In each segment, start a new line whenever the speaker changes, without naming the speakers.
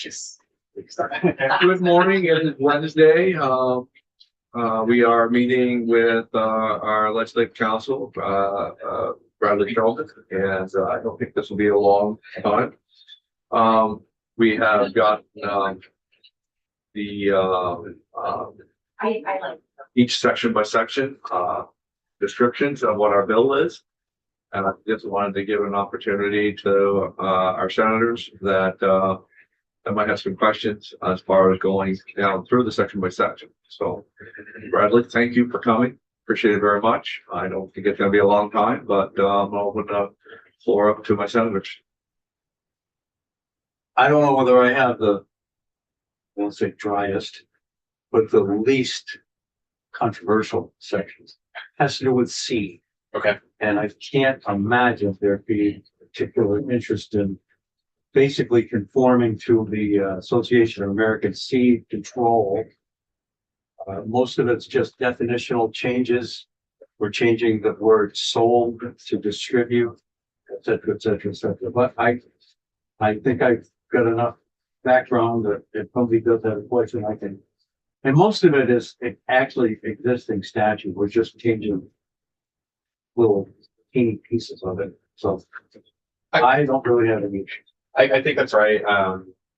Just
Good morning. It is Wednesday. We are meeting with our legislative council, Bradley Charlton, and I don't think this will be a long time. We have got each section by section descriptions of what our bill is. And I just wanted to give an opportunity to our senators that might have some questions as far as going down through the section by section. So Bradley, thank you for coming. Appreciate it very much. I don't think it's going to be a long time, but I'll open the floor up to my senators.
I don't know whether I have I won't say driest, but the least controversial sections. Has to do with C.
okay.
And I can't imagine there be particular interest in basically conforming to the Association of American Seed Control. Most of it's just definitional changes. We're changing the word sold to distribute, et cetera, et cetera, et cetera. But I think I've got enough background that if somebody does have a question, I can. And most of it is actually existing statute. We're just changing little teeny pieces of it. So I don't really have any issues.
I think that's right.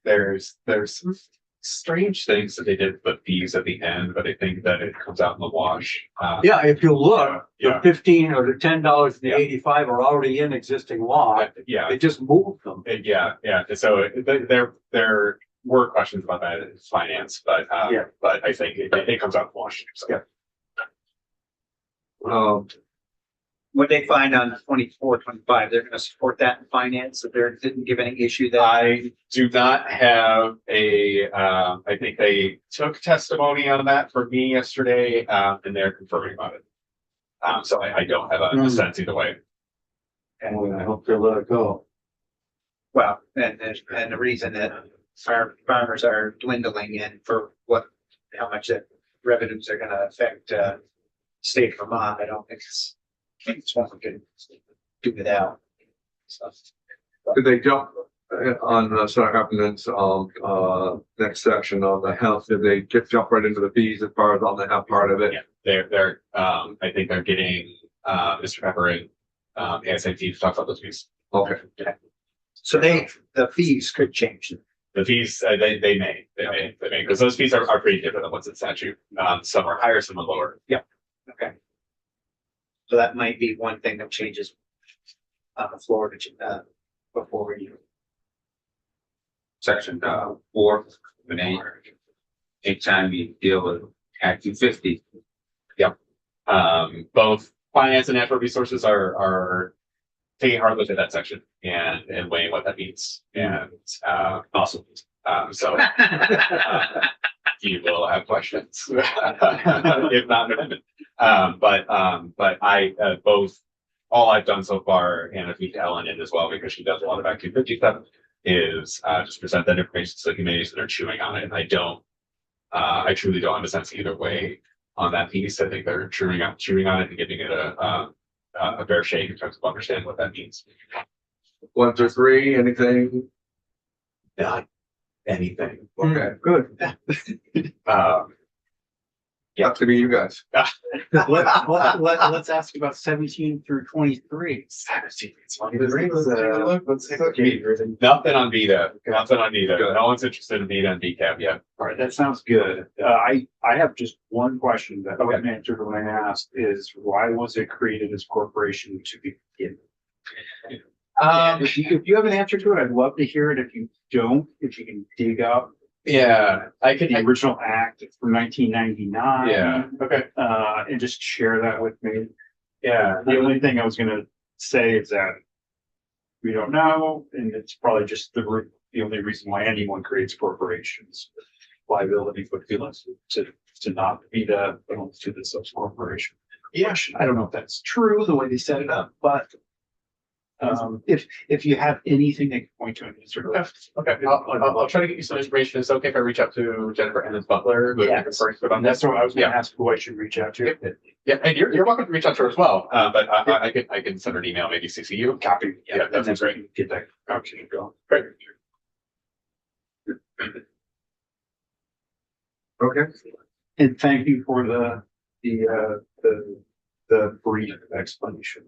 There's some strange things that they did with fees at the end, but I think that it comes out in the wash.
Yeah, if you look,
Yeah.
the $15 or the $10 and the
Yeah.
85 are already in existing law.
Yeah,
They just moved them.
yeah. So there were questions about that in finance, but
Yeah.
but I think it comes out in the wash. So.
Yeah.
What they find on 24, 25, they're gonna support that in finance, so they didn't give any issue there.
I do not have I think they took testimony on that for me yesterday, and they're confirming about it. So I don't have a sense either way.
And I hope they'll let it go.
Well, and the reason that our farmers are dwindling in for how much that revenues are gonna affect, state of Vermont, I don't think it's one we can do without. So,
Did they jump on the Senator Heffernan's next section on the health? Did they jump right into the fees as far as on the health part of it?
Yeah, they're I think they're getting Mr. Pepper and ASAP to talk about those fees.
Okay.
so the fees could change.
The fees they may because those fees are pretty different than what's in statute. Some are higher, some are lower.
Okay. So that might be one thing that changes on the floor before you.
Section 4, when anytime you deal with Act 250.
Both finance and natural resources are taking a hard look at that section and weighing what that means. And
Awesome.
so you will have questions, if not an amendment. But I both all I've done so far, and I think Ellen in as well, because she does a lot of Act 250 stuff, is just present that information to the committees that are chewing on it. And I truly don't have a sense either way on that piece. I think they're chewing on it and giving it a fair shake in terms of understanding what that means.
1 through 3, anything?
Not anything.
Okay,
Good.
up to be you guys.
Let's ask about 17 through 23.
Nothing on Vita. Nothing on Vita. No one's interested in Vita and VCAP yet.
All right, that sounds good. I have just one question that I wasn't answered when I asked is why was it created as corporation to begin? If you have an answer to it, I'd love to hear it. If you don't, if you can dig up
Yeah, I could.
the original act from 1999.
Yeah. Okay.
And just share that with me.
Yeah.
The only thing I was gonna say is that we don't know, and it's probably just the only reason why anyone creates corporations. Liability would be less to not be to the such corporation.
Yeah.
I don't know if that's true, the way they set it up, but if you have anything they can point to in this regard.
Okay. I'll try to get you some information. It's okay if I reach out to Jennifer Emmons Butler, who
Yeah.
is first on
That's
this.
what I was gonna
Yeah.
ask, who I should reach out to.
Yeah, and you're welcome to reach out to her as well. But I can send her an email, maybe CC you.
Copy.
Yeah, that sounds great.
Get that conversation going.
Great.
Okay.
And thank you for the brief explanation.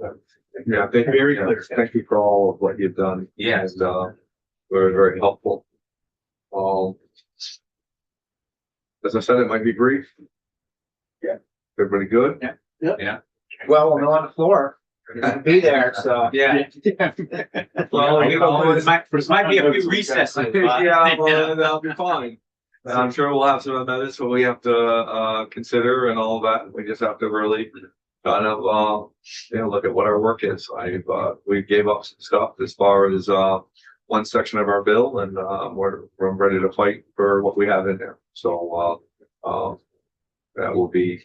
Yeah, thank you.
Very clear.
Thank you for all of what you've done.
Yes.
And, very, very helpful. As I said, it might be brief.
Yeah.
Everybody good?
Well, we're on the floor. You're gonna be there, so.
Yeah.
Well, you know,
There might be a few recesses. but-
Yeah, well, that'll be fine. And I'm sure we'll have some amendments what we have to, consider and all that. We just have to really kind of, look at what our work is. We gave up some stuff as far as, one section of our bill and, we're ready to fight for what we have in there. So, that will be,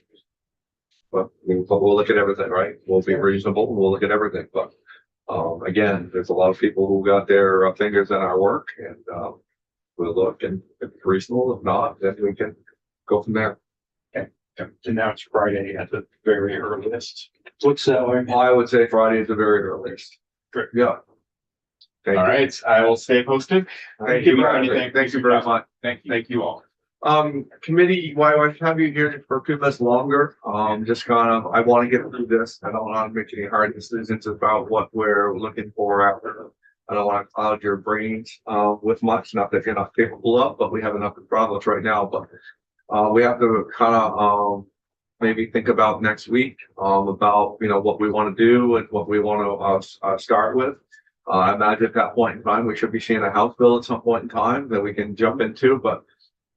but we'll look at everything, right? We'll be reasonable. We'll look at everything, but, again, there's a lot of people who got their fingers in our work and, we'll look and if it's reasonable. If not, then we can go from there.
And now it's Friday at the very earliest.
What's that way?
I would say Friday is the very earliest.
Great.
Yeah. Thank
All
you.
right, I will stay posted.
Thank you
for
very
anything.
much. Thank you very much.
Thank you all.
Committee, why I have you here for a few minutes longer, just kind of, I want to get through this. I don't want to make any hard decisions about what we're looking for after. I don't want to cloud your brains, with much, not that you're not capable of, but we have enough problems right now, but, we have to kind of, maybe think about next week, about, what we want to do and what we want to, start with. I imagine at that point in time, we should be seeing a House bill at some point in time that we can jump into, but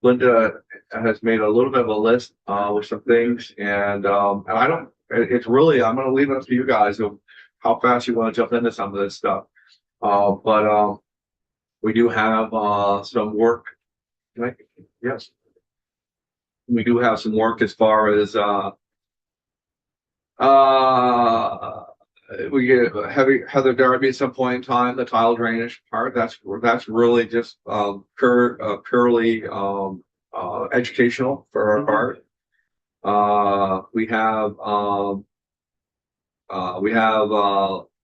Linda has made a little bit of a list, with some things and I don't, it's really, I'm going to leave it up to you guys of how fast you want to jump into some of this stuff. But we do have, some work. Yes. We do have some work as far as, we get Heather Darby at some point in time, the tile drainage part, that's really just, purely, educational for our part. We have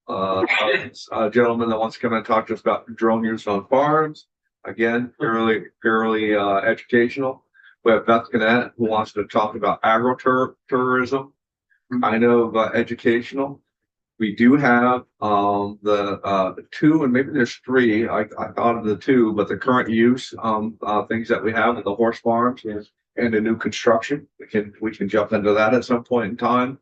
a gentleman that wants to come and talk to us about drone use on farms. Again, purely, educational. We have Beth Gannett who wants to talk about agro-tourism, kind of, educational. We do have, the two, and maybe there's three, I thought of the two, but the current use, things that we have at the horse farms and the new construction. We can jump into that at some point in time.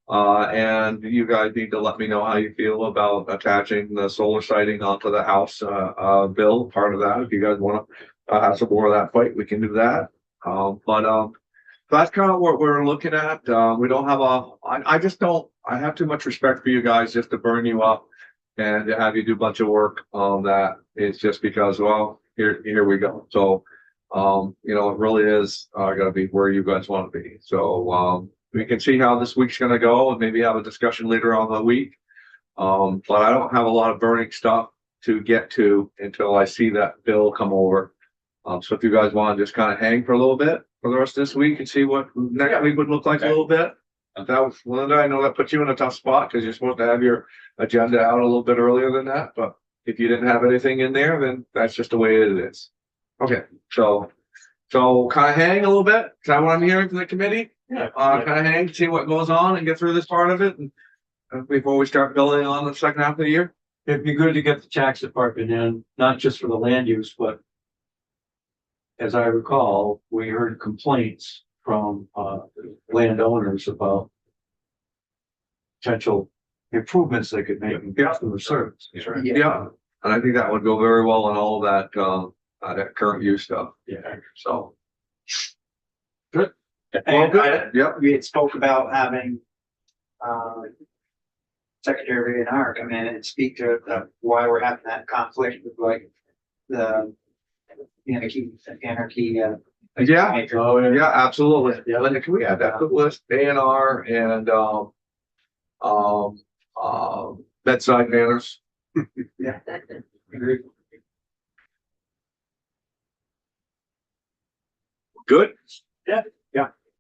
And you guys need to let me know how you feel about attaching the solar sighting onto the House, bill, part of that. If you guys want to, have some more of that fight, we can do that. But that's kind of what we're looking at. We don't have I have too much respect for you guys just to burn you up and to have you do a bunch of work on that. It's just because, well, here we go. So, it really is, gotta be where you guys want to be. So, we can see how this week's gonna go and maybe have a discussion later on the week. But I don't have a lot of burning stuff to get to until I see that bill come over. So if you guys want to just kind of hang for a little bit for the rest of this week and see what next week would look like a little bit. That was, Linda, I know that puts you in a tough spot because you're supposed to have your agenda out a little bit earlier than that, but if you didn't have anything in there, then that's just the way it is. Okay, so kind of hang a little bit. Is that what I'm hearing from the committee?
Yeah.
Kind of hang, see what goes on and get through this part of it and before we start building on the second half of the year.
It'd be good to get the tax department in, not just for the land use, but as I recall, we heard complaints from, landowners about potential improvements they could make in customer service.
Yeah, and I think that would go very well on all that, that current use stuff.
Yeah.
So,
And
yeah,
we had spoke about having, Secretary Bernard come in and speak to why we're having that conflict with like the anarchy.
yeah,
Oh,
yeah, absolutely.
Yeah.
Linda, can we add that to the list? A&R and, bedside manners.
Yeah.
Good?
Yeah.